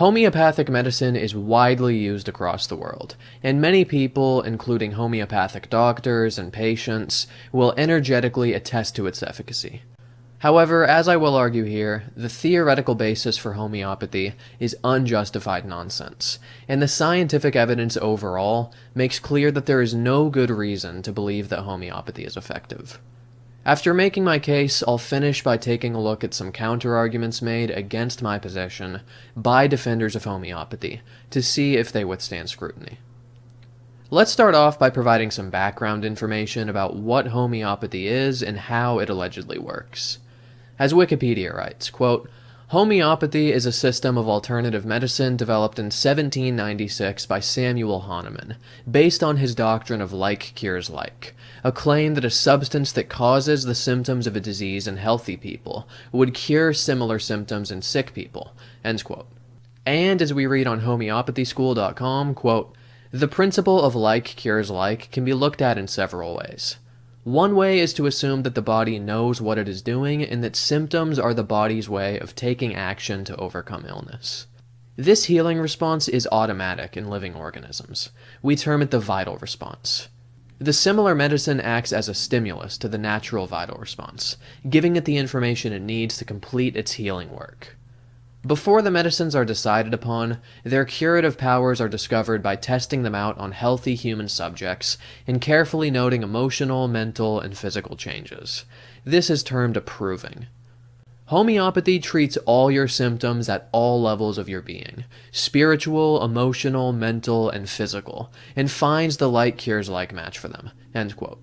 Homeopathic medicine is widely used across the world, and many people, including homeopathic doctors and patients, will energetically attest to its efficacy. However, as I will argue here, the theoretical basis for homeopathy is unjustified nonsense, and the scientific evidence overall makes clear that there is no good reason to believe that homeopathy is effective. After making my case, I'll finish by taking a look at some counter-arguments made against my position by defenders of homeopathy to see if they withstand scrutiny. Let's start off by providing some background information about what homeopathy is and how it allegedly works. As Wikipedia writes, quote, "Homeopathy is a system of alternative medicine developed in 1796 by Samuel Hahnemann, based on his doctrine of like cures like, a claim that a substance that causes the symptoms of a disease in healthy people would cure similar symptoms in sick people," end quote. And as we read on homeopathyschool.com, quote, "The principle of like cures like can be looked at in several ways. One way is to assume that the body knows what it is doing and that symptoms are the body's way of taking action to overcome illness. This healing response is automatic in living organisms. We term it the vital response. The similar medicine acts as a stimulus to the natural vital response, giving it the information it needs to complete its healing work. Before the medicines are decided upon, their curative powers are discovered by testing them out on healthy human subjects and carefully noting emotional, mental, and physical changes. This is termed approving. Homeopathy treats all your symptoms at all levels of your being, spiritual, emotional, mental, and physical, and finds the like cures like match for them," end quote.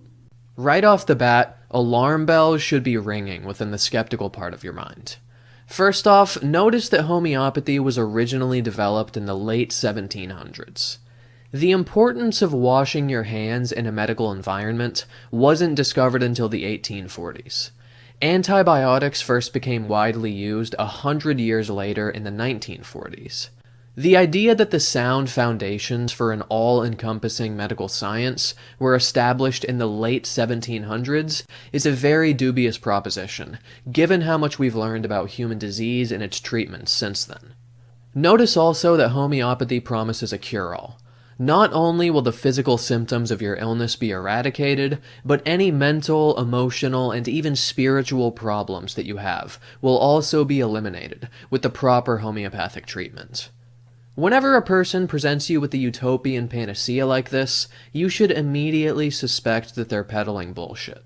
Right off the bat, alarm bells should be ringing within the skeptical part of your mind. First off, notice that homeopathy was originally developed in the late 1700s. The importance of washing your hands in a medical environment wasn't discovered until the 1840s. Antibiotics first became widely used 100 years later in the 1940s. The idea that the sound foundations for an all-encompassing medical science were established in the late 1700s is a very dubious proposition, given how much we've learned about human disease and its treatments since then. Notice also that homeopathy promises a cure-all. Not only will the physical symptoms of your illness be eradicated, but any mental, emotional, and even spiritual problems that you have will also be eliminated with the proper homeopathic treatment. Whenever a person presents you with a utopian panacea like this, you should immediately suspect that they're peddling bullshit.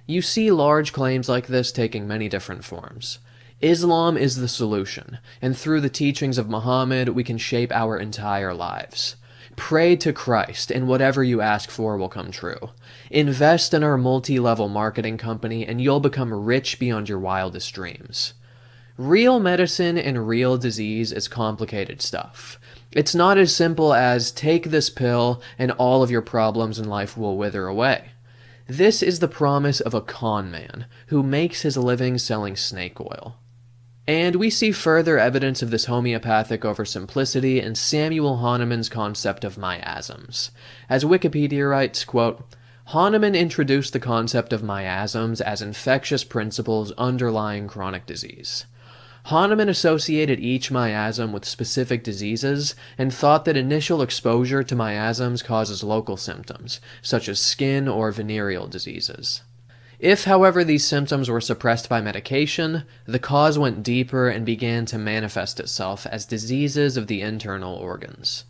You see large claims like this taking many different forms. Islam is the solution, and through the teachings of Muhammad, we can shape our entire lives. Pray to Christ, and whatever you ask for will come true. Invest in our multi-level marketing company, and you'll become rich beyond your wildest dreams. Real medicine and real disease is complicated stuff. It's not as simple as take this pill and all of your problems in life will wither away. This is the promise of a con man who makes his living selling snake oil. And we see further evidence of this homeopathic oversimplicity in Samuel Hahnemann's concept of miasms. As Wikipedia writes, quote, "Hahnemann introduced the concept of miasms as infectious principles underlying chronic disease. Hahnemann associated each miasm with specific diseases and thought that initial exposure to miasms causes local symptoms, such as skin or venereal diseases. If, however, these symptoms were suppressed by medication, the cause went deeper and began to manifest itself as diseases of the internal organs.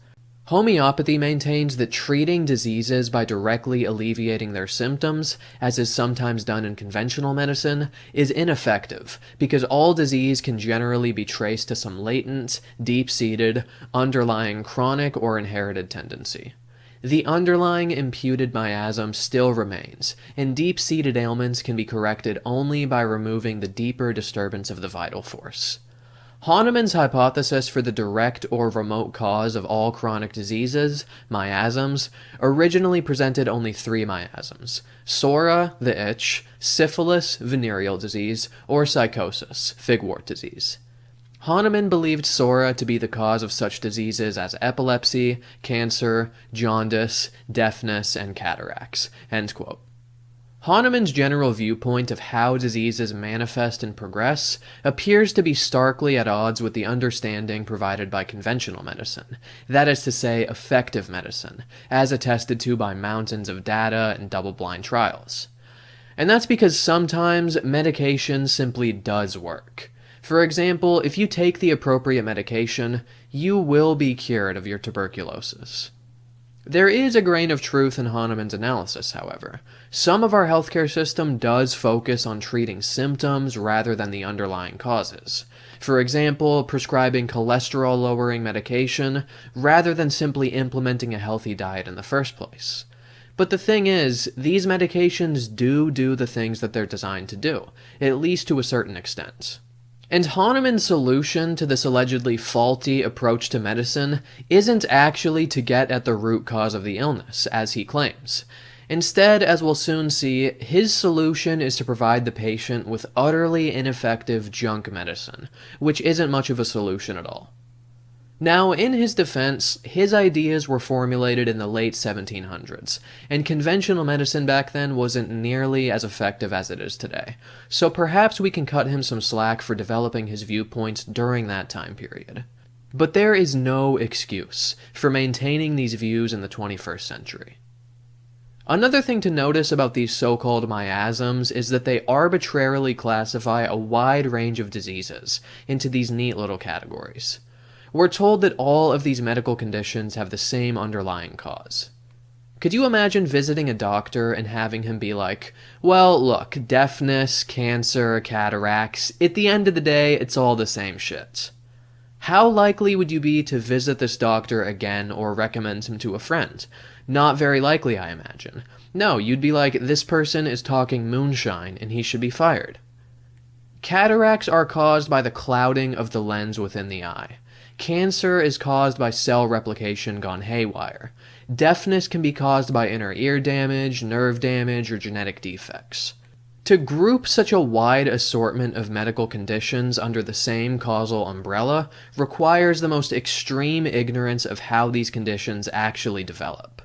Homeopathy maintains that treating diseases by directly alleviating their symptoms, as is sometimes done in conventional medicine, is ineffective, because all disease can generally be traced to some latent, deep-seated, underlying chronic or inherited tendency. The underlying imputed miasm still remains, and deep-seated ailments can be corrected only by removing the deeper disturbance of the vital force. Hahnemann's hypothesis for the direct or remote cause of all chronic diseases, miasms, originally presented only 3 miasms: psora, the itch, syphilis, venereal disease, or psychosis, figwort disease. Hahnemann believed psora to be the cause of such diseases as epilepsy, cancer, jaundice, deafness, and cataracts." End quote. Hahnemann's general viewpoint of how diseases manifest and progress appears to be starkly at odds with the understanding provided by conventional medicine, that is to say, effective medicine, as attested to by mountains of data and double-blind trials. And that's because sometimes medication simply does work. For example, if you take the appropriate medication, you will be cured of your tuberculosis. There is a grain of truth in Hahnemann's analysis, however. Some of our healthcare system does focus on treating symptoms rather than the underlying causes. For example, prescribing cholesterol-lowering medication rather than simply implementing a healthy diet in the first place. But the thing is, these medications do the things that they're designed to do, at least to a certain extent. And Hahnemann's solution to this allegedly faulty approach to medicine isn't actually to get at the root cause of the illness, as he claims. Instead, as we'll soon see, his solution is to provide the patient with utterly ineffective junk medicine, which isn't much of a solution at all. Now, in his defense, his ideas were formulated in the late 1700s, and conventional medicine back then wasn't nearly as effective as it is today, so perhaps we can cut him some slack for developing his viewpoints during that time period. But there is no excuse for maintaining these views in the 21st century. Another thing to notice about these so-called miasms is that they arbitrarily classify a wide range of diseases into these neat little categories. We're told that all of these medical conditions have the same underlying cause. Could you imagine visiting a doctor and having him be like, well, look, deafness, cancer, cataracts, at the end of the day, it's all the same shit. How likely would you be to visit this doctor again or recommend him to a friend? Not very likely, I imagine. No, you'd be like, this person is talking moonshine and he should be fired. Cataracts are caused by the clouding of the lens within the eye. Cancer is caused by cell replication gone haywire. Deafness can be caused by inner ear damage, nerve damage, or genetic defects. To group such a wide assortment of medical conditions under the same causal umbrella requires the most extreme ignorance of how these conditions actually develop.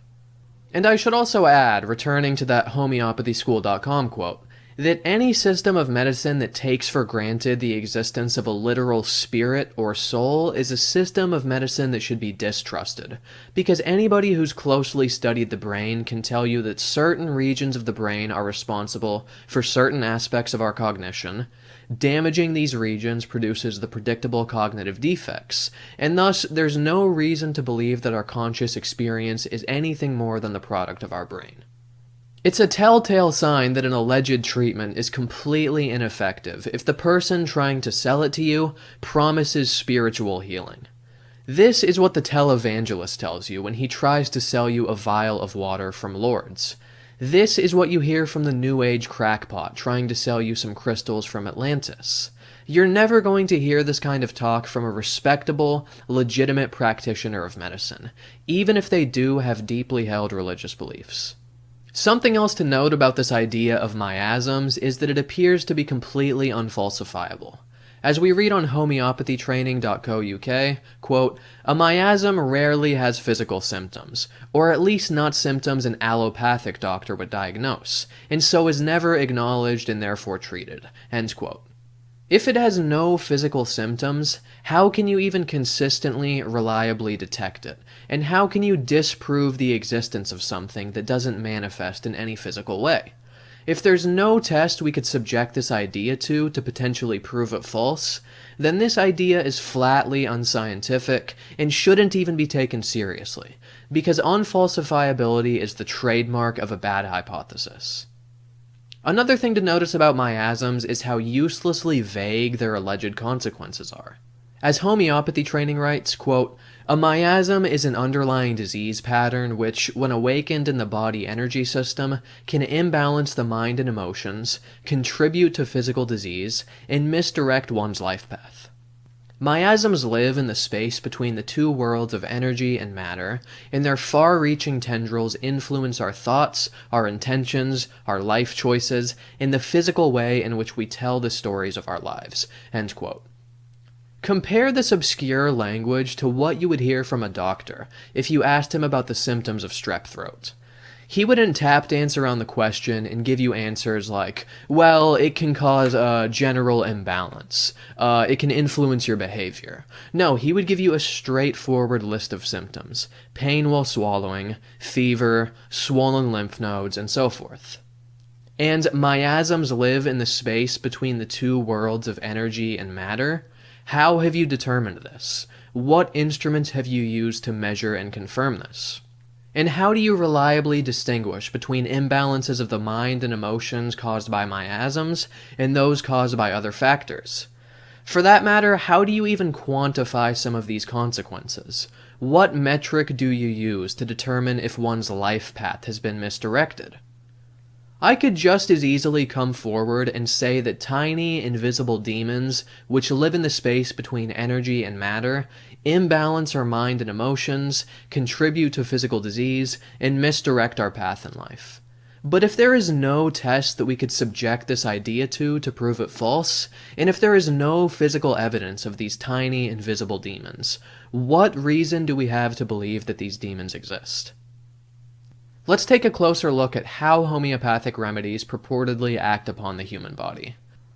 And I should also add, returning to that homeopathyschool.com quote, that any system of medicine that takes for granted the existence of a literal spirit or soul is a system of medicine that should be distrusted, because anybody who's closely studied the brain can tell you that certain regions of the brain are responsible for certain aspects of our cognition. Damaging these regions produces the predictable cognitive defects, and thus there's no reason to believe that our conscious experience is anything more than the product of our brain. It's a telltale sign that an alleged treatment is completely ineffective if the person trying to sell it to you promises spiritual healing. This is what the televangelist tells you when he tries to sell you a vial of water from Lourdes. This is what you hear from the New Age crackpot trying to sell you some crystals from Atlantis. You're never going to hear this kind of talk from a respectable, legitimate practitioner of medicine, even if they do have deeply held religious beliefs. Something else to note about this idea of miasms is that it appears to be completely unfalsifiable. As we read on homeopathytraining.co.uk, quote, a miasm rarely has physical symptoms, or at least not symptoms an allopathic doctor would diagnose, and so is never acknowledged and therefore treated, end quote. If it has no physical symptoms, how can you even consistently, reliably detect it? And how can you disprove the existence of something that doesn't manifest in any physical way? If there's no test we could subject this idea to potentially prove it false, then this idea is flatly unscientific and shouldn't even be taken seriously, because unfalsifiability is the trademark of a bad hypothesis. Another thing to notice about miasms is how uselessly vague their alleged consequences are. As homeopathy training writes, quote, a miasm is an underlying disease pattern which, when awakened in the body energy system, can imbalance the mind and emotions, contribute to physical disease, and misdirect one's life path. Miasms live in the space between the two worlds of energy and matter, and their far-reaching tendrils influence our thoughts, our intentions, our life choices, and the physical way in which we tell the stories of our lives, end quote. Compare this obscure language to what you would hear from a doctor if you asked him about the symptoms of strep throat. He wouldn't tap dance around the question and give you answers like, well, it can cause a general imbalance. It can influence your behavior. No, he would give you a straightforward list of symptoms. Pain while swallowing, fever, swollen lymph nodes, and so forth. And miasms live in the space between the two worlds of energy and matter. How have you determined this? What instruments have you used to measure and confirm this? And how do you reliably distinguish between imbalances of the mind and emotions caused by miasms and those caused by other factors? For that matter, how do you even quantify some of these consequences? What metric do you use to determine if one's life path has been misdirected? I could just as easily come forward and say that tiny, invisible demons, which live in the space between energy and matter, imbalance our mind and emotions, contribute to physical disease, and misdirect our path in life. But if there is no test that we could subject this idea to prove it false, and if there is no physical evidence of these tiny, invisible demons, what reason do we have to believe that these demons exist? Let's take a closer look at how homeopathic remedies purportedly act upon the human body.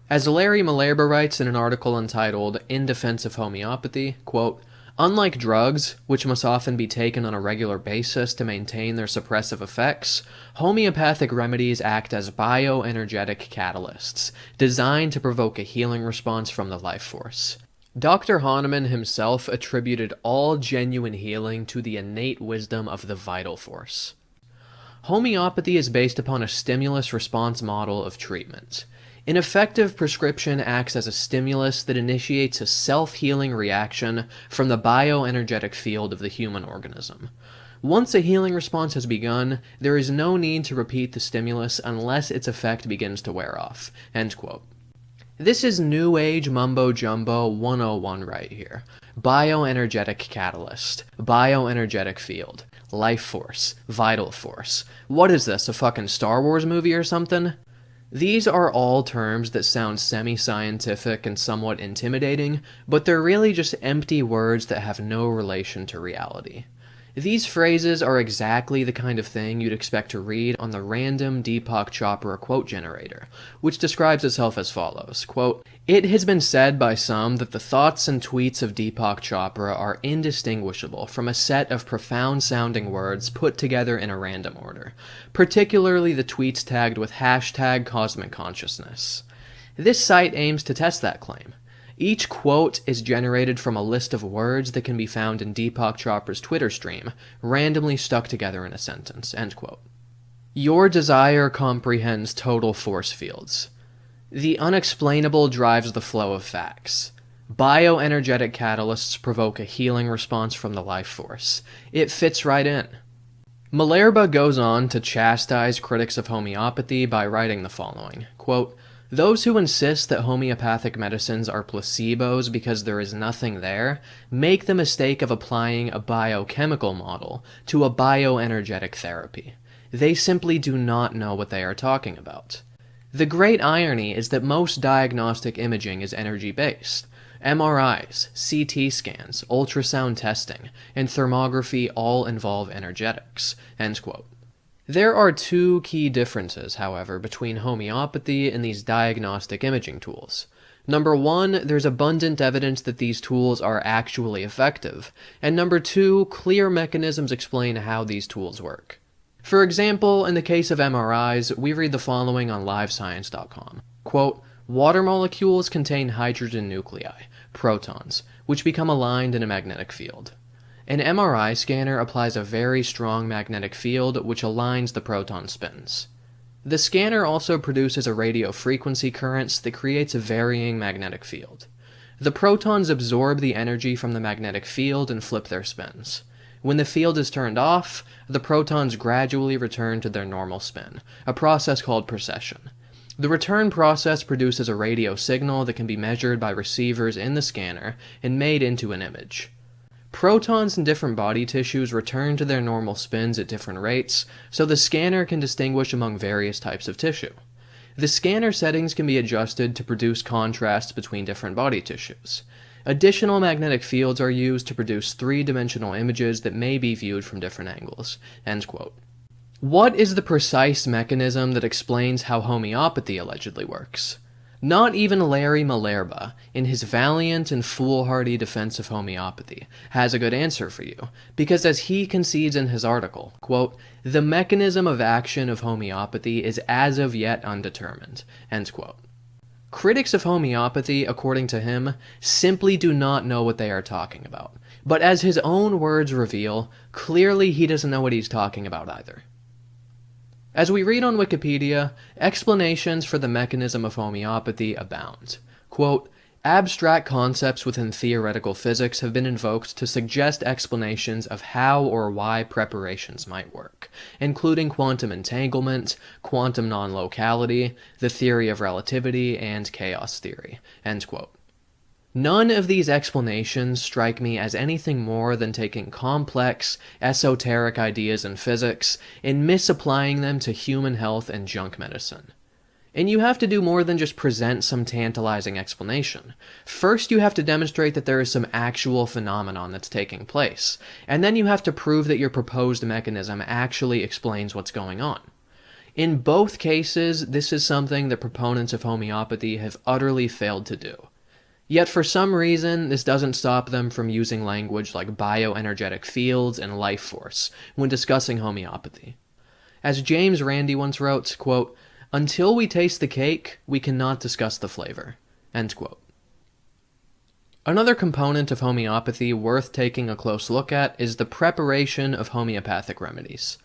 As Larry Malerba writes in an article entitled In Defense of Homeopathy, quote, unlike drugs, which must often be taken on a regular basis to maintain their suppressive effects, homeopathic remedies act as bioenergetic catalysts, designed to provoke a healing response from the life force. Dr. Hahnemann himself attributed all genuine healing to the innate wisdom of the vital force. Homeopathy is based upon a stimulus-response model of treatment. Ineffective prescription acts as a stimulus that initiates a self-healing reaction from the bioenergetic field of the human organism. Once a healing response has begun, there is no need to repeat the stimulus unless its effect begins to wear off." End quote. This is New Age mumbo-jumbo 101 right here. Bioenergetic catalyst, bioenergetic field, life force, vital force. What is this, a fucking Star Wars movie or something? These are all terms that sound semi-scientific and somewhat intimidating, but they're really just empty words that have no relation to reality. These phrases are exactly the kind of thing you'd expect to read on the random Deepak Chopra quote generator, which describes itself as follows, quote, "It has been said by some that the thoughts and tweets of Deepak Chopra are indistinguishable from a set of profound-sounding words put together in a random order, particularly the tweets tagged with hashtag cosmic consciousness." This site aims to test that claim. Each quote is generated from a list of words that can be found in Deepak Chopra's Twitter stream, randomly stuck together in a sentence. End quote. Your desire comprehends total force fields. The unexplainable drives the flow of facts. Bioenergetic catalysts provoke a healing response from the life force. It fits right in. Malerba goes on to chastise critics of homeopathy by writing the following, quote, "Those who insist that homeopathic medicines are placebos because there is nothing there make the mistake of applying a biochemical model to a bioenergetic therapy. They simply do not know what they are talking about. The great irony is that most diagnostic imaging is energy-based. MRIs, CT scans, ultrasound testing, and thermography all involve energetics." End quote. There are two key differences, however, between homeopathy and these diagnostic imaging tools. Number one, there's abundant evidence that these tools are actually effective, and number two, clear mechanisms explain how these tools work. For example, in the case of MRIs, we read the following on livescience.com. Quote, "Water molecules contain hydrogen nuclei, protons, which become aligned in a magnetic field. An MRI scanner applies a very strong magnetic field which aligns the proton spins. The scanner also produces a radio frequency currents that creates a varying magnetic field. The protons absorb the energy from the magnetic field and flip their spins. When the field is turned off, the protons gradually return to their normal spin, a process called precession. The return process produces a radio signal that can be measured by receivers in the scanner and made into an image. Protons in different body tissues return to their normal spins at different rates, so the scanner can distinguish among various types of tissue. The scanner settings can be adjusted to produce contrasts between different body tissues. Additional magnetic fields are used to produce three-dimensional images that may be viewed from different angles." End quote. What is the precise mechanism that explains how homeopathy allegedly works? Not even Larry Malerba, in his valiant and foolhardy defense of homeopathy, has a good answer for you, because as he concedes in his article, quote, "The mechanism of action of homeopathy is as of yet undetermined," end quote. Critics of homeopathy, according to him, simply do not know what they are talking about. But as his own words reveal, clearly he doesn't know what he's talking about either. As we read on Wikipedia, explanations for the mechanism of homeopathy abound. Quote, "Abstract concepts within theoretical physics have been invoked to suggest explanations of how or why preparations might work, including quantum entanglement, quantum non-locality, the theory of relativity, and chaos theory." End quote. None of these explanations strike me as anything more than taking complex, esoteric ideas in physics and misapplying them to human health and junk medicine. And you have to do more than just present some tantalizing explanation. First, you have to demonstrate that there is some actual phenomenon that's taking place, and then you have to prove that your proposed mechanism actually explains what's going on. In both cases, this is something that proponents of homeopathy have utterly failed to do. Yet for some reason, this doesn't stop them from using language like bioenergetic fields and life force when discussing homeopathy. As James Randi once wrote, quote, "Until we taste the cake, we cannot discuss the flavor." End quote. Another component of homeopathy worth taking a close look at is the preparation of homeopathic remedies.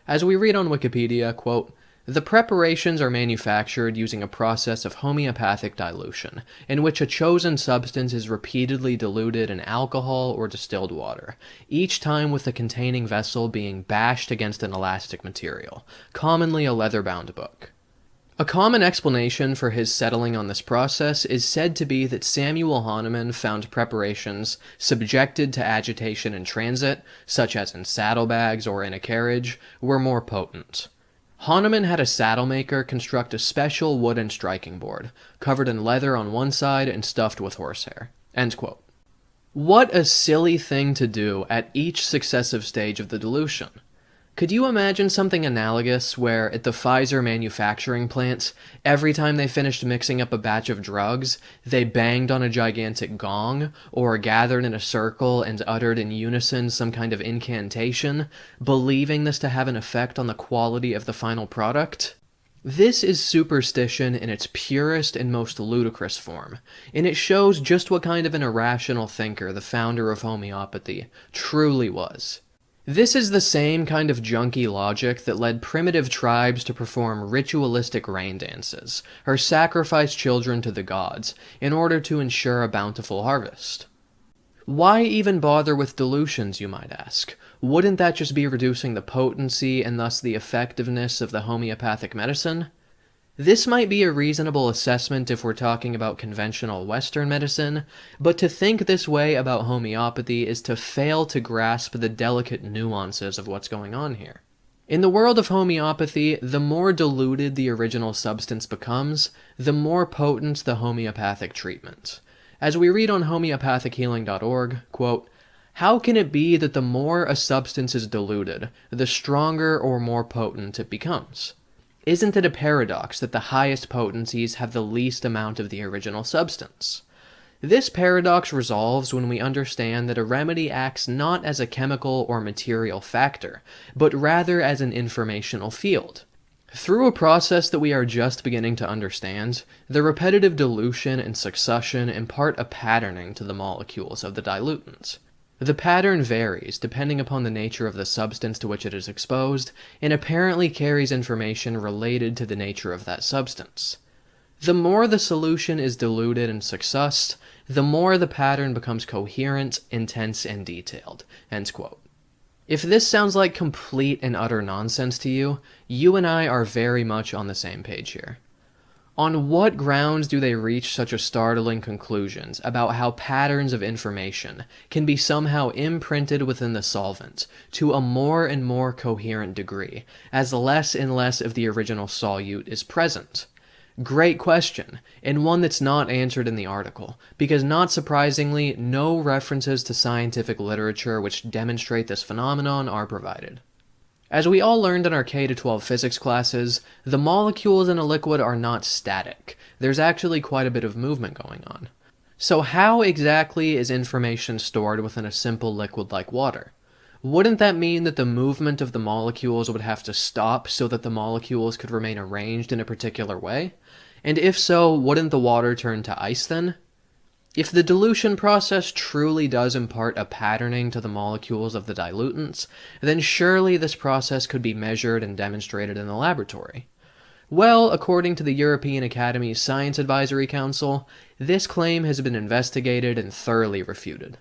As we read on Wikipedia, quote, "The preparations are manufactured using a process of homeopathic dilution, in which a chosen substance is repeatedly diluted in alcohol or distilled water, each time with the containing vessel being bashed against an elastic material, commonly a leather-bound book." A common explanation for his settling on this process is said to be that Samuel Hahnemann found preparations subjected to agitation in transit, such as in saddlebags or in a carriage, were more potent. Hahnemann had a saddlemaker construct a special wooden striking board, covered in leather on one side and stuffed with horsehair. End quote. What a silly thing to do at each successive stage of the dilution. Could you imagine something analogous where, at the Pfizer manufacturing plants, every time they finished mixing up a batch of drugs, they banged on a gigantic gong, or gathered in a circle and uttered in unison some kind of incantation, believing this to have an effect on the quality of the final product? This is superstition in its purest and most ludicrous form, and it shows just what kind of an irrational thinker the founder of homeopathy truly was. This is the same kind of junky logic that led primitive tribes to perform ritualistic rain dances, or sacrifice children to the gods, in order to ensure a bountiful harvest. Why even bother with dilutions, you might ask? Wouldn't that just be reducing the potency and thus the effectiveness of the homeopathic medicine? This might be a reasonable assessment if we're talking about conventional Western medicine, but to think this way about homeopathy is to fail to grasp the delicate nuances of what's going on here. In the world of homeopathy, the more diluted the original substance becomes, the more potent the homeopathic treatment. As we read on homeopathichealing.org, quote, "How can it be that the more a substance is diluted, the stronger or more potent it becomes? Isn't it a paradox that the highest potencies have the least amount of the original substance? This paradox resolves when we understand that a remedy acts not as a chemical or material factor, but rather as an informational field. Through a process that we are just beginning to understand, the repetitive dilution and succussion impart a patterning to the molecules of the dilutant. The pattern varies depending upon the nature of the substance to which it is exposed, and apparently carries information related to the nature of that substance. The more the solution is diluted and succussed, the more the pattern becomes coherent, intense, and detailed." End quote. If this sounds like complete and utter nonsense to you, you and I are very much on the same page here. On what grounds do they reach such a startling conclusions about how patterns of information can be somehow imprinted within the solvent to a more and more coherent degree, as less and less of the original solute is present? Great question, and one that's not answered in the article, because not surprisingly, no references to scientific literature which demonstrate this phenomenon are provided. As we all learned in our K-12 physics classes, the molecules in a liquid are not static. There's actually quite a bit of movement going on. So how exactly is information stored within a simple liquid like water? Wouldn't that mean that the movement of the molecules would have to stop so that the molecules could remain arranged in a particular way? And if so, wouldn't the water turn to ice then? If the dilution process truly does impart a patterning to the molecules of the dilutants, then surely this process could be measured and demonstrated in the laboratory. Well, according to the European Academy's Science Advisory Council, this claim has been investigated and thoroughly refuted.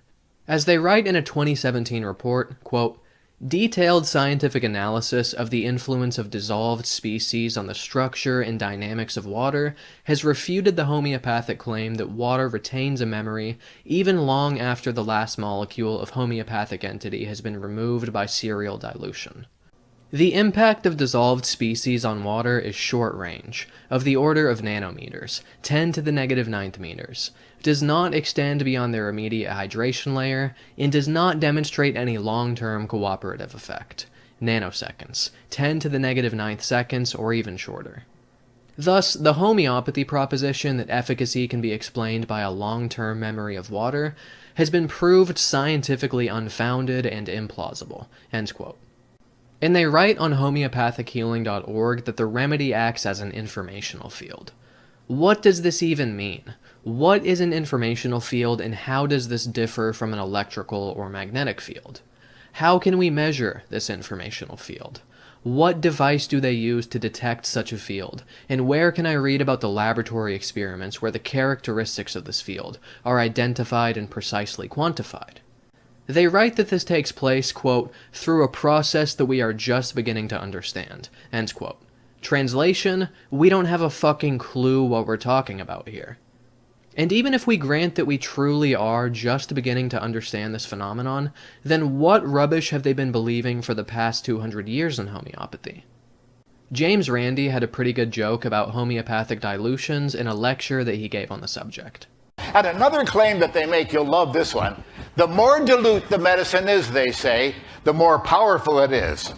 As they write in a 2017 report, quote, "Detailed scientific analysis of the influence of dissolved species on the structure and dynamics of water has refuted the homeopathic claim that water retains a memory even long after the last molecule of homeopathic entity has been removed by serial dilution. The impact of dissolved species on water is short range, of the order of nanometers, 10 to the negative 9th meters, does not extend beyond their immediate hydration layer, and does not demonstrate any long-term cooperative effect, nanoseconds, 10 to the negative 9th seconds, or even shorter. Thus, the homeopathy proposition that efficacy can be explained by a long-term memory of water has been proved scientifically unfounded and implausible." End quote. And they write on homeopathichealing.org that the remedy acts as an informational field. What does this even mean? What is an informational field, and how does this differ from an electrical or magnetic field? How can we measure this informational field? What device do they use to detect such a field? And where can I read about the laboratory experiments where the characteristics of this field are identified and precisely quantified? They write that this takes place, quote, "through a process that we are just beginning to understand," end quote. Translation, we don't have a fucking clue what we're talking about here. And even if we grant that we truly are just beginning to understand this phenomenon, then what rubbish have they been believing for the past 200 years in homeopathy? James Randi had a pretty good joke about homeopathic dilutions in a lecture that he gave on the subject. And another claim that they make, you'll love this one, the more dilute the medicine is, they say, the more powerful it is.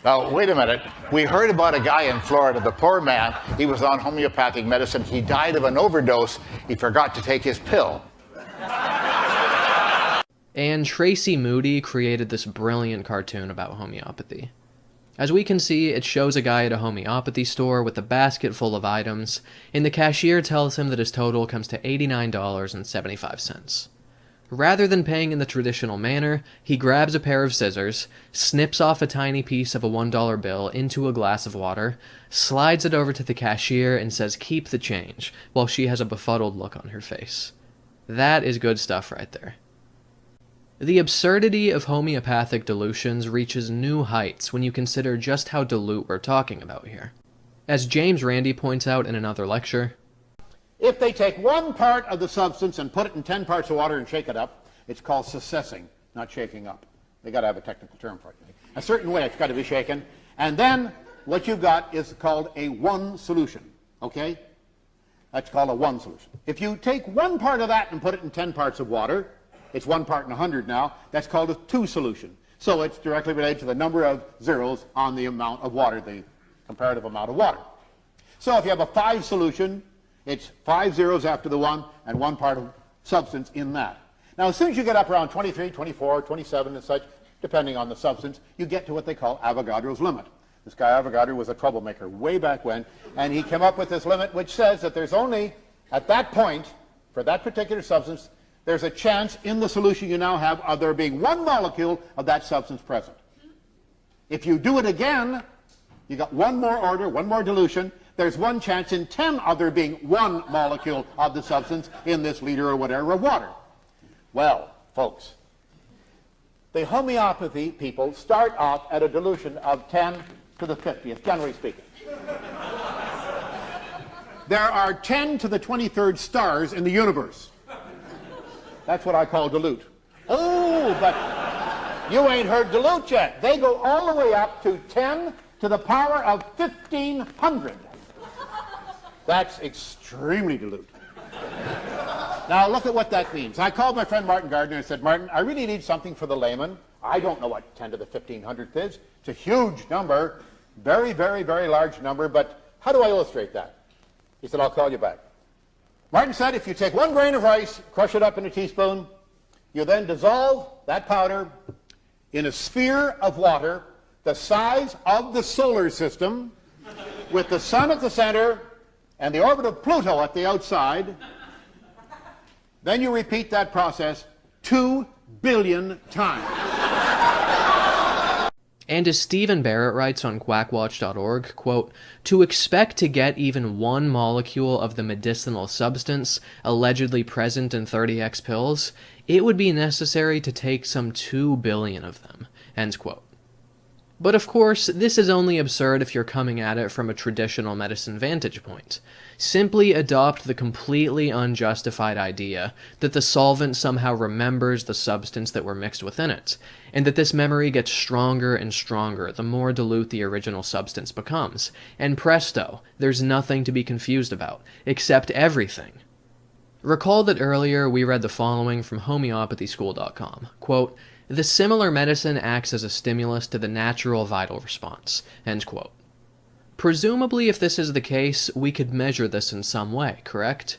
Now, wait a minute. We heard about a guy in Florida, the poor man, he was on homeopathic medicine. He died of an overdose. He forgot to take his pill. And Tracy Moody created this brilliant cartoon about homeopathy. As we can see, it shows a guy at a homeopathy store with a basket full of items, and the cashier tells him that his total comes to $89.75. Rather than paying in the traditional manner, he grabs a pair of scissors, snips off a tiny piece of a $1 bill into a glass of water, slides it over to the cashier, and says, "Keep the change," while she has a befuddled look on her face. That is good stuff right there. The absurdity of homeopathic dilutions reaches new heights when you consider just how dilute we're talking about here. As James Randi points out in another lecture, if they take one part of the substance and put it in 10 parts of water and shake it up, it's called successing, not shaking up. They got to have a technical term for it. A certain way it's got to be shaken. And then what you've got is called a one solution, okay? That's called a one solution. If you take one part of that and put it in 10 parts of water, it's 1 part in 100 now, that's called a two solution. So it's directly related to the number of zeros on the amount of water, the comparative amount of water. So if you have a 5 solution, it's 5 zeros after the 1 and 1 part of substance in that. Now as soon as you get up around 23, 24, 27 and such, depending on the substance, you get to what they call Avogadro's limit. This guy Avogadro was a troublemaker way back when, and he came up with this limit which says that there's only, at that point, for that particular substance, there's a chance in the solution you now have of there being one molecule of that substance present. If you do it again, you got one more order, one more dilution, there's one chance in 10 of there being one molecule of the substance in this liter or whatever of water. Well, folks, the homeopathy people start off at a dilution of 10 to the 50th, generally speaking. There are 10 to the 23rd stars in the universe. That's what I call dilute. Oh, but you ain't heard dilute yet. They go all the way up to 10 to the power of 1,500. That's extremely dilute. Now look at what that means. I called my friend Martin Gardner and said, "Martin, I really need something for the layman I don't know what 10 to the 1500th is. It's a huge number, very, very, very large number, but how do I illustrate that? He said, I'll call you back. Martin said, if you take 1 grain of rice, crush it up in a teaspoon, you then dissolve that powder in a sphere of water the size of the solar system, with the sun at the center and the orbit of Pluto at the outside. Then you repeat that process 2 billion times. And as Stephen Barrett writes on quackwatch.org, quote, to expect to get even 1 molecule of the medicinal substance allegedly present in 30x pills, it would be necessary to take some 2 billion of them, end quote. But of course, this is only absurd if you're coming at it from a traditional medicine vantage point. Simply adopt the completely unjustified idea that the solvent somehow remembers the substance that were mixed within it, and that this memory gets stronger and stronger the more dilute the original substance becomes, and presto, there's nothing to be confused about, except everything. Recall that earlier we read the following from homeopathyschool.com, quote, the similar medicine acts as a stimulus to the natural vital response, end quote. Presumably, if this is the case, we could measure this in some way, correct?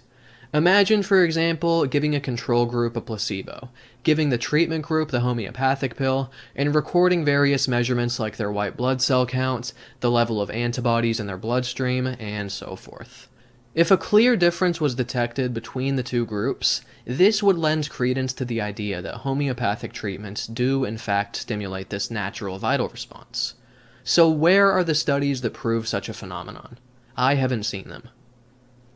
Imagine, for example, giving a control group a placebo, giving the treatment group the homeopathic pill, and recording various measurements like their white blood cell counts, the level of antibodies in their bloodstream, and so forth. If a clear difference was detected between the two groups, this would lend credence to the idea that homeopathic treatments do in fact stimulate this natural vital response. So where are the studies that prove such a phenomenon? I haven't seen them.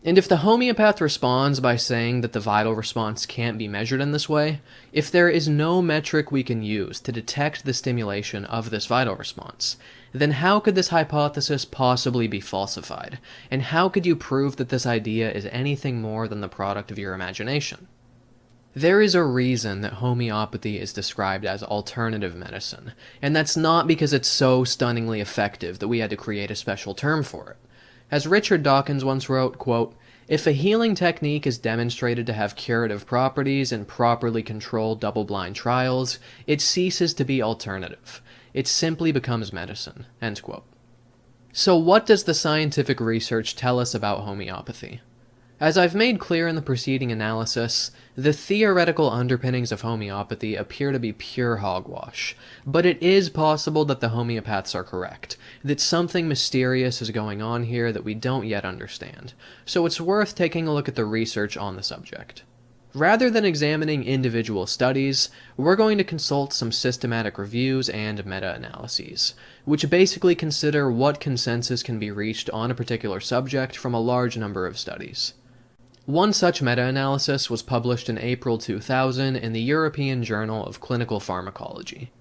And if the homeopath responds by saying that the vital response can't be measured in this way, if there is no metric we can use to detect the stimulation of this vital response, then how could this hypothesis possibly be falsified? And how could you prove that this idea is anything more than the product of your imagination? There is a reason that homeopathy is described as alternative medicine, and that's not because it's so stunningly effective that we had to create a special term for it. As Richard Dawkins once wrote, quote, if a healing technique is demonstrated to have curative properties in properly controlled double-blind trials, it ceases to be alternative. It simply becomes medicine, end quote. So what does the scientific research tell us about homeopathy? As I've made clear in the preceding analysis, the theoretical underpinnings of homeopathy appear to be pure hogwash, but it is possible that the homeopaths are correct, that something mysterious is going on here that we don't yet understand, so it's worth taking a look at the research on the subject. Rather than examining individual studies, we're going to consult some systematic reviews and meta-analyses, which basically consider what consensus can be reached on a particular subject from a large number of studies. One such meta-analysis was published in April 2000 in the European Journal of Clinical Pharmacology.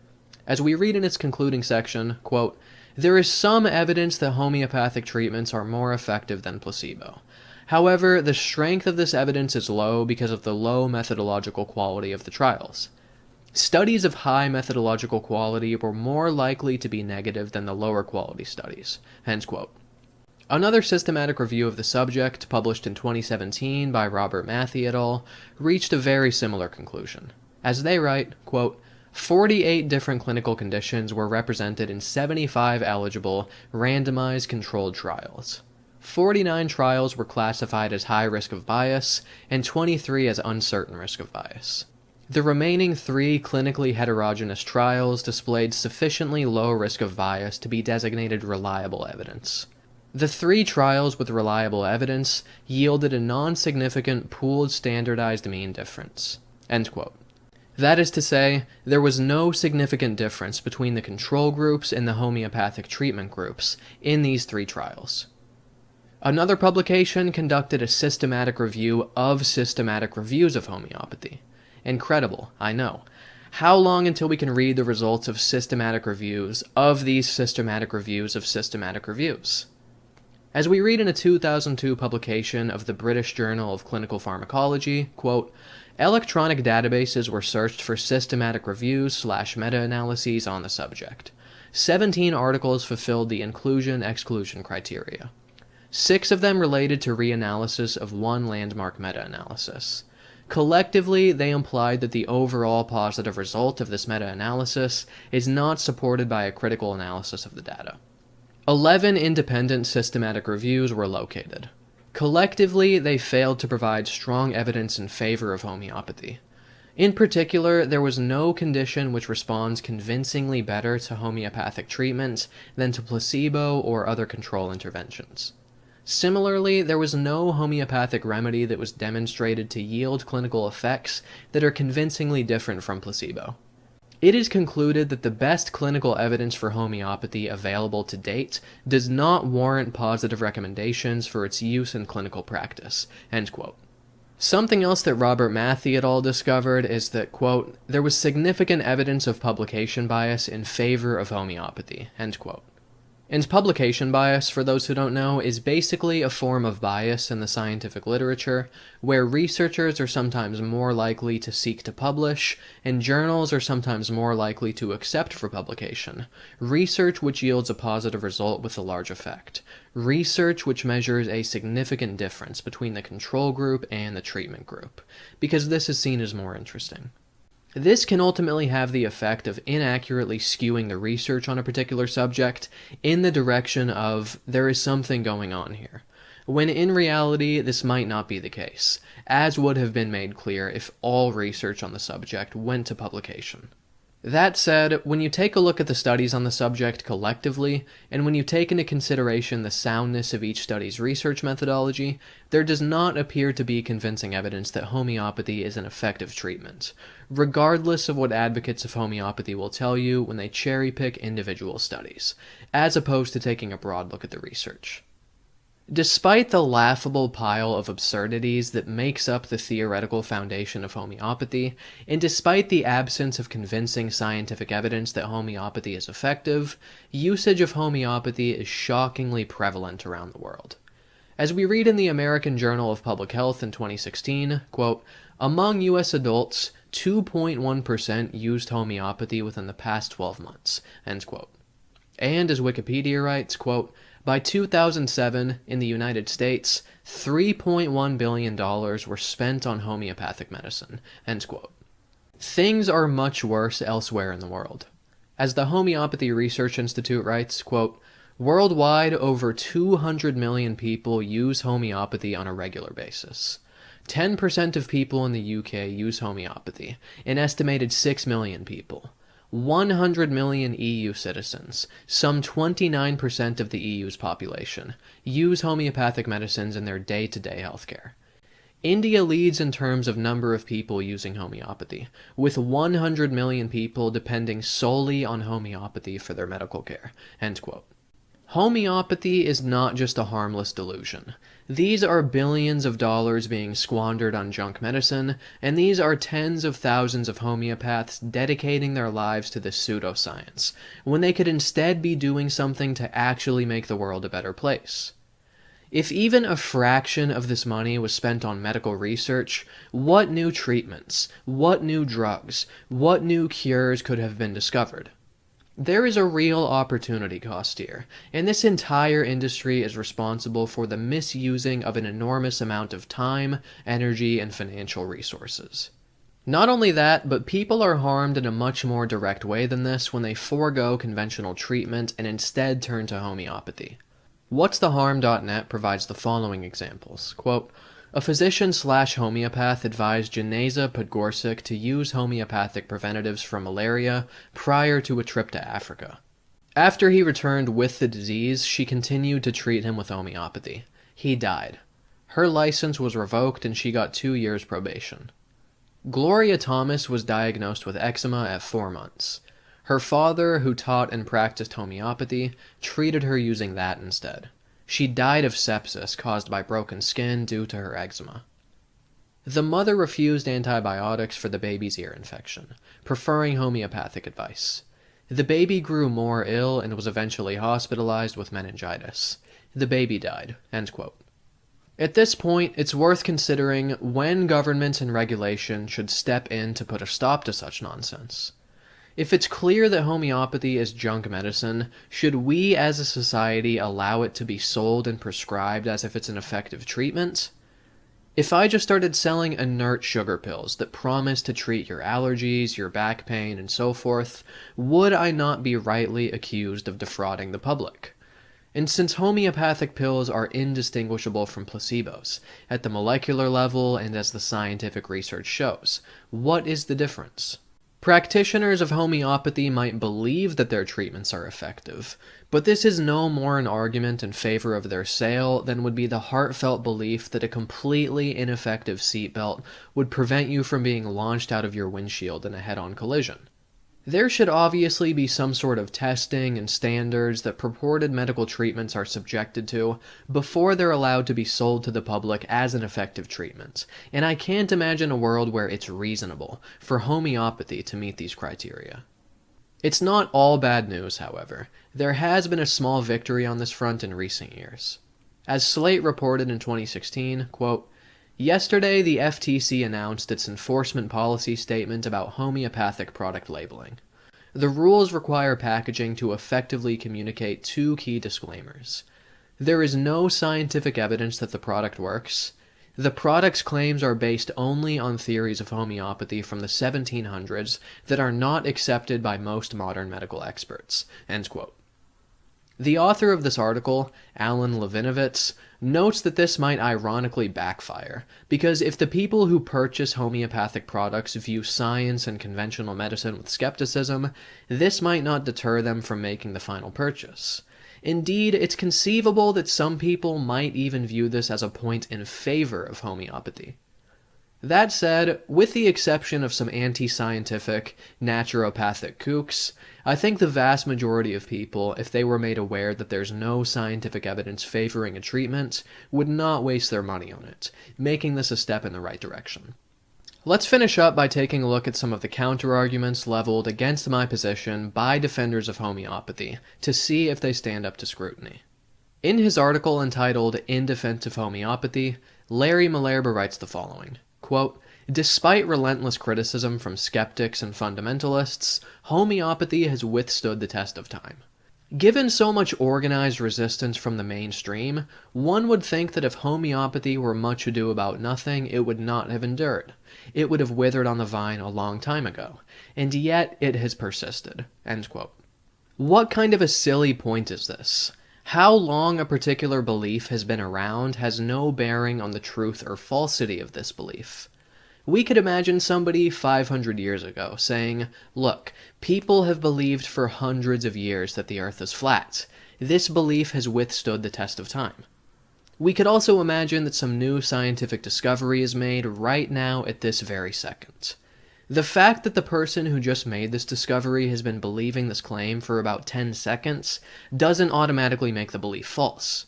As we read in its concluding section, quote, there is some evidence that homeopathic treatments are more effective than placebo. However, the strength of this evidence is low because of the low methodological quality of the trials. Studies of high methodological quality were more likely to be negative than the lower quality studies, end quote. Another systematic review of the subject, published in 2017 by Robert Matthey et al., reached a very similar conclusion. As they write, quote, 48 different clinical conditions were represented in 75 eligible, randomized controlled trials. 49 trials were classified as high risk of bias, and 23 as uncertain risk of bias. The remaining 3 clinically heterogeneous trials displayed sufficiently low risk of bias to be designated reliable evidence. The 3 trials with reliable evidence yielded a non-significant pooled standardized mean difference, end quote. That is to say, there was no significant difference between the control groups and the homeopathic treatment groups in these 3 trials. Another publication conducted a systematic review of systematic reviews of homeopathy. Incredible, I know. How long until we can read the results of systematic reviews of these systematic reviews of systematic reviews? As we read in a 2002 publication of the British Journal of Clinical Pharmacology, quote, electronic databases were searched for systematic reviews/meta-analyses on the subject. 17 articles fulfilled the inclusion-exclusion criteria. 6 of them related to reanalysis of one landmark meta-analysis. Collectively, they implied that the overall positive result of this meta-analysis is not supported by a critical analysis of the data. 11 independent systematic reviews were located. Collectively, they failed to provide strong evidence in favor of homeopathy. In particular, there was no condition which responds convincingly better to homeopathic treatment than to placebo or other control interventions. Similarly, there was no homeopathic remedy that was demonstrated to yield clinical effects that are convincingly different from placebo. It is concluded that the best clinical evidence for homeopathy available to date does not warrant positive recommendations for its use in clinical practice." End quote. Something else that Robert Matthey et al. Discovered is that, quote, "there was significant evidence of publication bias in favor of homeopathy." End quote. And publication bias, for those who don't know, is basically a form of bias in the scientific literature, where researchers are sometimes more likely to seek to publish, and journals are sometimes more likely to accept for publication. Research which yields a positive result with a large effect. Research which measures a significant difference between the control group and the treatment group, because this is seen as more interesting. This can ultimately have the effect of inaccurately skewing the research on a particular subject in the direction of there is something going on here, when in reality this might not be the case, as would have been made clear if all research on the subject went to publication. That said, when you take a look at the studies on the subject collectively, and when you take into consideration the soundness of each study's research methodology, there does not appear to be convincing evidence that homeopathy is an effective treatment, regardless of what advocates of homeopathy will tell you when they cherry-pick individual studies, as opposed to taking a broad look at the research. Despite the laughable pile of absurdities that makes up the theoretical foundation of homeopathy, and despite the absence of convincing scientific evidence that homeopathy is effective, usage of homeopathy is shockingly prevalent around the world. As we read in the American Journal of Public Health in 2016, quote, "among U.S. adults, 2.1% used homeopathy within the past 12 months, end quote. And as Wikipedia writes, quote, "by 2007, in the United States, $3.1 billion were spent on homeopathic medicine," end quote. Things are much worse elsewhere in the world. As the Homeopathy Research Institute writes, quote, "worldwide, over 200 million people use homeopathy on a regular basis. 10% of people in the UK use homeopathy, an estimated 6 million people. 100 million EU citizens, some 29% of the EU's population, use homeopathic medicines in their day-to-day healthcare. India leads in terms of number of people using homeopathy, with 100 million people depending solely on homeopathy for their medical care." End quote. Homeopathy is not just a harmless delusion. These are billions of dollars being squandered on junk medicine, and these are tens of thousands of homeopaths dedicating their lives to this pseudoscience, when they could instead be doing something to actually make the world a better place. If even a fraction of this money was spent on medical research, what new treatments, what new drugs, what new cures could have been discovered? There is a real opportunity cost here, and this entire industry is responsible for the misusing of an enormous amount of time, energy, and financial resources. Not only that, but people are harmed in a much more direct way than this when they forego conventional treatment and instead turn to homeopathy. What'sTheHarm.net provides the following examples. Quote, "a physician/homeopath advised Janeza Podgorsic to use homeopathic preventatives for malaria prior to a trip to Africa. After he returned with the disease, she continued to treat him with homeopathy. He died. Her license was revoked and she got 2 years probation. Gloria Thomas was diagnosed with eczema at 4 months. Her father, who taught and practiced homeopathy, treated her using that instead. She died of sepsis caused by broken skin due to her eczema. The mother refused antibiotics for the baby's ear infection, preferring homeopathic advice. The baby grew more ill and was eventually hospitalized with meningitis. The baby died." End quote. At this point, it's worth considering when governments and regulation should step in to put a stop to such nonsense. If it's clear that homeopathy is junk medicine, should we as a society allow it to be sold and prescribed as if it's an effective treatment? If I just started selling inert sugar pills that promise to treat your allergies, your back pain, and so forth, would I not be rightly accused of defrauding the public? And since homeopathic pills are indistinguishable from placebos, at the molecular level and as the scientific research shows, what is the difference? Practitioners of homeopathy might believe that their treatments are effective, but this is no more an argument in favor of their sale than would be the heartfelt belief that a completely ineffective seatbelt would prevent you from being launched out of your windshield in a head-on collision. There should obviously be some sort of testing and standards that purported medical treatments are subjected to before they're allowed to be sold to the public as an effective treatment, and I can't imagine a world where it's reasonable for homeopathy to meet these criteria. It's not all bad news, however. There has been a small victory on this front in recent years. As Slate reported in 2016, quote, "Yesterday, the FTC announced its enforcement policy statement about homeopathic product labeling. The rules require packaging to effectively communicate two key disclaimers. There is no scientific evidence that the product works. The product's claims are based only on theories of homeopathy from the 1700s that are not accepted by most modern medical experts." End quote. The author of this article, Alan Levinovitz, notes that this might ironically backfire, because if the people who purchase homeopathic products view science and conventional medicine with skepticism, this might not deter them from making the final purchase. Indeed, it's conceivable that some people might even view this as a point in favor of homeopathy. That said, with the exception of some anti-scientific, naturopathic kooks, I think the vast majority of people, if they were made aware that there's no scientific evidence favoring a treatment, would not waste their money on it, making this a step in the right direction. Let's finish up by taking a look at some of the counter-arguments leveled against my position by defenders of homeopathy, to see if they stand up to scrutiny. In his article entitled In Defense of Homeopathy, Larry Malerba writes the following, quote, "Despite relentless criticism from skeptics and fundamentalists, homeopathy has withstood the test of time. Given so much organized resistance from the mainstream, one would think that if homeopathy were much ado about nothing, it would not have endured. It would have withered on the vine a long time ago, and yet it has persisted." End quote. What kind of a silly point is this? How long a particular belief has been around has no bearing on the truth or falsity of this belief. We could imagine somebody 500 years ago saying, "Look, people have believed for hundreds of years that the earth is flat. This belief has withstood the test of time." We could also imagine that some new scientific discovery is made right now at this very second. The fact that the person who just made this discovery has been believing this claim for about 10 seconds doesn't automatically make the belief false.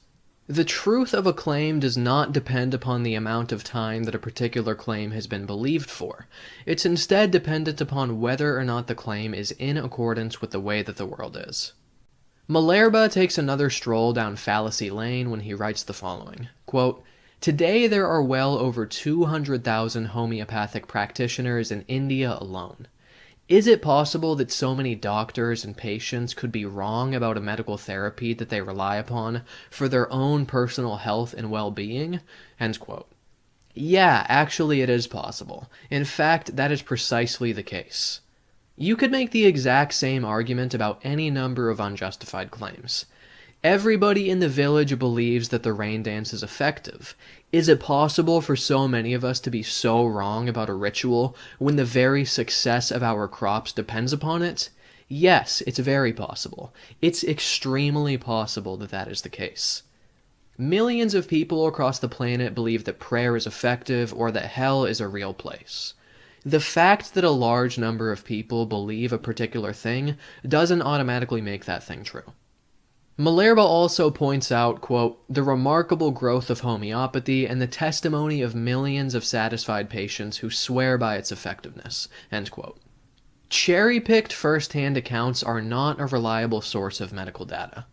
The truth of a claim does not depend upon the amount of time that a particular claim has been believed for. It's instead dependent upon whether or not the claim is in accordance with the way that the world is. Malerba takes another stroll down fallacy lane when he writes the following, quote, "Today there are well over 200,000 homeopathic practitioners in India alone. Is it possible that so many doctors and patients could be wrong about a medical therapy that they rely upon for their own personal health and well-being?" End quote. Yeah, actually it is possible. In fact, that is precisely the case. You could make the exact same argument about any number of unjustified claims. Everybody in the village believes that the rain dance is effective. Is it possible for so many of us to be so wrong about a ritual when the very success of our crops depends upon it? Yes, it's very possible. It's extremely possible that that is the case. Millions of people across the planet believe that prayer is effective or that hell is a real place. The fact that a large number of people believe a particular thing doesn't automatically make that thing true. Malerba also points out, quote, "the remarkable growth of homeopathy and the testimony of millions of satisfied patients who swear by its effectiveness." End quote. Cherry-picked first-hand accounts are not a reliable source of medical data.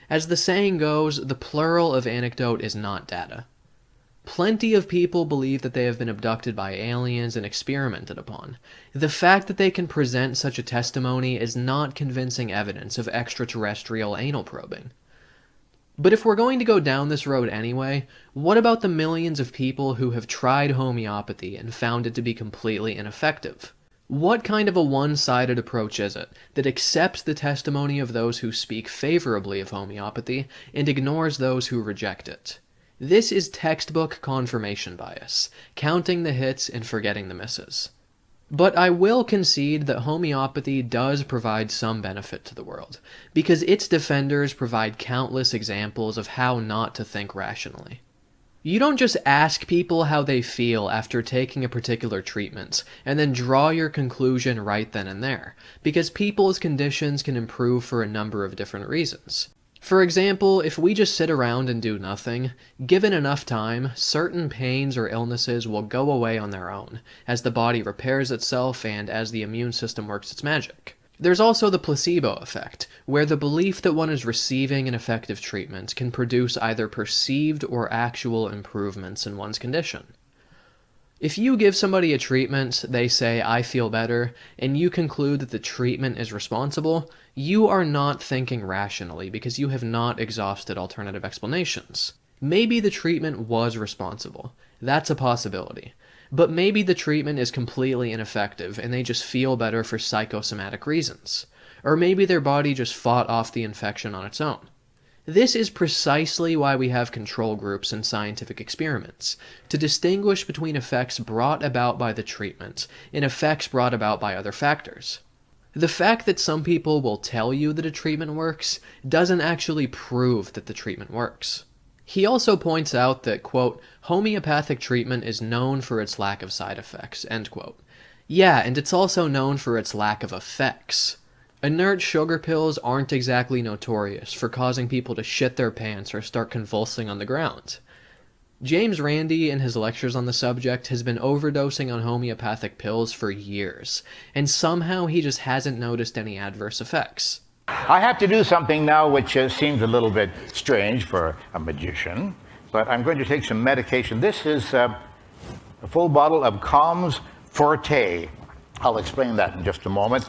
As the saying goes, the plural of anecdote is not data. Plenty of people believe that they have been abducted by aliens and experimented upon. The fact that they can present such a testimony is not convincing evidence of extraterrestrial anal probing. But if we're going to go down this road anyway, what about the millions of people who have tried homeopathy and found it to be completely ineffective? What kind of a one-sided approach is it that accepts the testimony of those who speak favorably of homeopathy and ignores those who reject it? This is textbook confirmation bias, counting the hits and forgetting the misses. But I will concede that homeopathy does provide some benefit to the world, because its defenders provide countless examples of how not to think rationally. You don't just ask people how they feel after taking a particular treatment, and then draw your conclusion right then and there, because people's conditions can improve for a number of different reasons. For example, if we just sit around and do nothing, given enough time, certain pains or illnesses will go away on their own, as the body repairs itself and as the immune system works its magic. There's also the placebo effect, where the belief that one is receiving an effective treatment can produce either perceived or actual improvements in one's condition. If you give somebody a treatment, they say, "I feel better," and you conclude that the treatment is responsible, you are not thinking rationally because you have not exhausted alternative explanations. Maybe the treatment was responsible. That's a possibility. But maybe the treatment is completely ineffective and they just feel better for psychosomatic reasons. Or maybe their body just fought off the infection on its own. This is precisely why we have control groups in scientific experiments, to distinguish between effects brought about by the treatment and effects brought about by other factors. The fact that some people will tell you that a treatment works doesn't actually prove that the treatment works. He also points out that, quote, homeopathic treatment is known for its lack of side effects, end quote. Yeah, and it's also known for its lack of effects. Inert sugar pills aren't exactly notorious for causing people to shit their pants or start convulsing on the ground. James Randi, in his lectures on the subject, has been overdosing on homeopathic pills for years, and somehow he just hasn't noticed any adverse effects. I have to do something now which seems a little bit strange for a magician, but I'm going to take some medication. This is a full bottle of Calms Forte. I'll explain that in just a moment.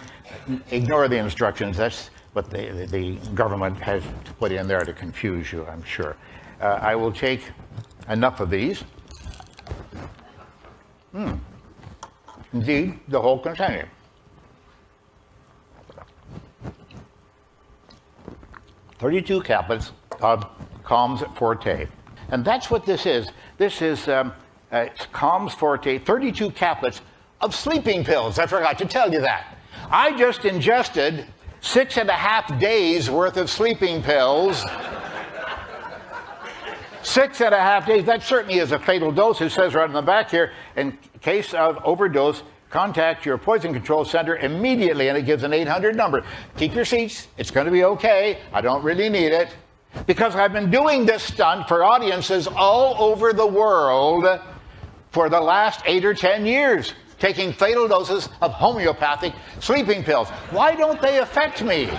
Ignore the instructions. That's what the government has to put in there to confuse you, I'm sure. I will take enough of these. Indeed, the whole container. "32 caplets of Calms Forte." And that's what this is. This is Calms Forte, 32 caplets of sleeping pills. I forgot to tell you that. I just ingested 6.5 days worth of sleeping pills. 6.5 days, that certainly is a fatal dose. It says right on the back here, in case of overdose, contact your poison control center immediately, and it gives an 800 number. Keep your seats, it's going to be okay. I don't really need it. Because I've been doing this stunt for audiences all over the world for the last 8 or 10 years, taking fatal doses of homeopathic sleeping pills. Why don't they affect me?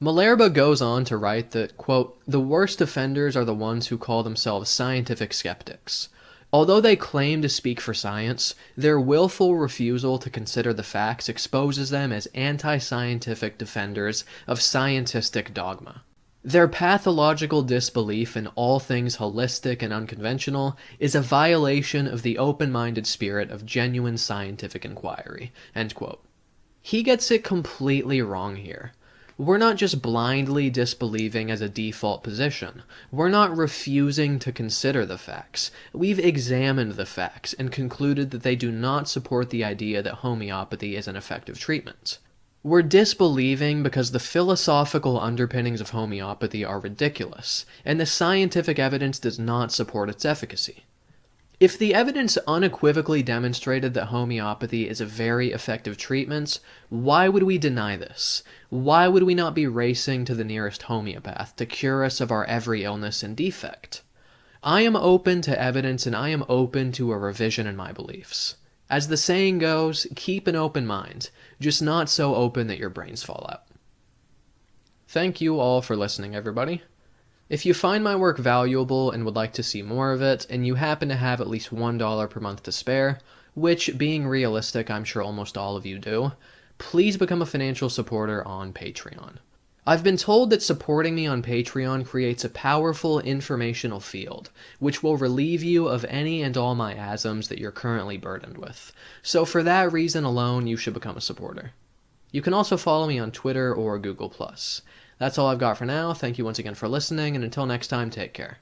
Malherbe goes on to write that, quote, the worst offenders are the ones who call themselves scientific skeptics. Although they claim to speak for science, their willful refusal to consider the facts exposes them as anti-scientific defenders of scientistic dogma. Their pathological disbelief in all things holistic and unconventional is a violation of the open-minded spirit of genuine scientific inquiry, end quote. He gets it completely wrong here. We're not just blindly disbelieving as a default position. We're not refusing to consider the facts. We've examined the facts and concluded that they do not support the idea that homeopathy is an effective treatment. We're disbelieving because the philosophical underpinnings of homeopathy are ridiculous, and the scientific evidence does not support its efficacy. If the evidence unequivocally demonstrated that homeopathy is a very effective treatment, why would we deny this? Why would we not be racing to the nearest homeopath to cure us of our every illness and defect? I am open to evidence and I am open to a revision in my beliefs. As the saying goes, keep an open mind, just not so open that your brains fall out. Thank you all for listening, everybody. If you find my work valuable and would like to see more of it, and you happen to have at least $1 per month to spare, which, being realistic, I'm sure almost all of you do, please become a financial supporter on Patreon. I've been told that supporting me on Patreon creates a powerful informational field, which will relieve you of any and all miasms that you're currently burdened with. So for that reason alone, you should become a supporter. You can also follow me on Twitter or Google+. That's all I've got for now. Thank you once again for listening, and until next time, take care.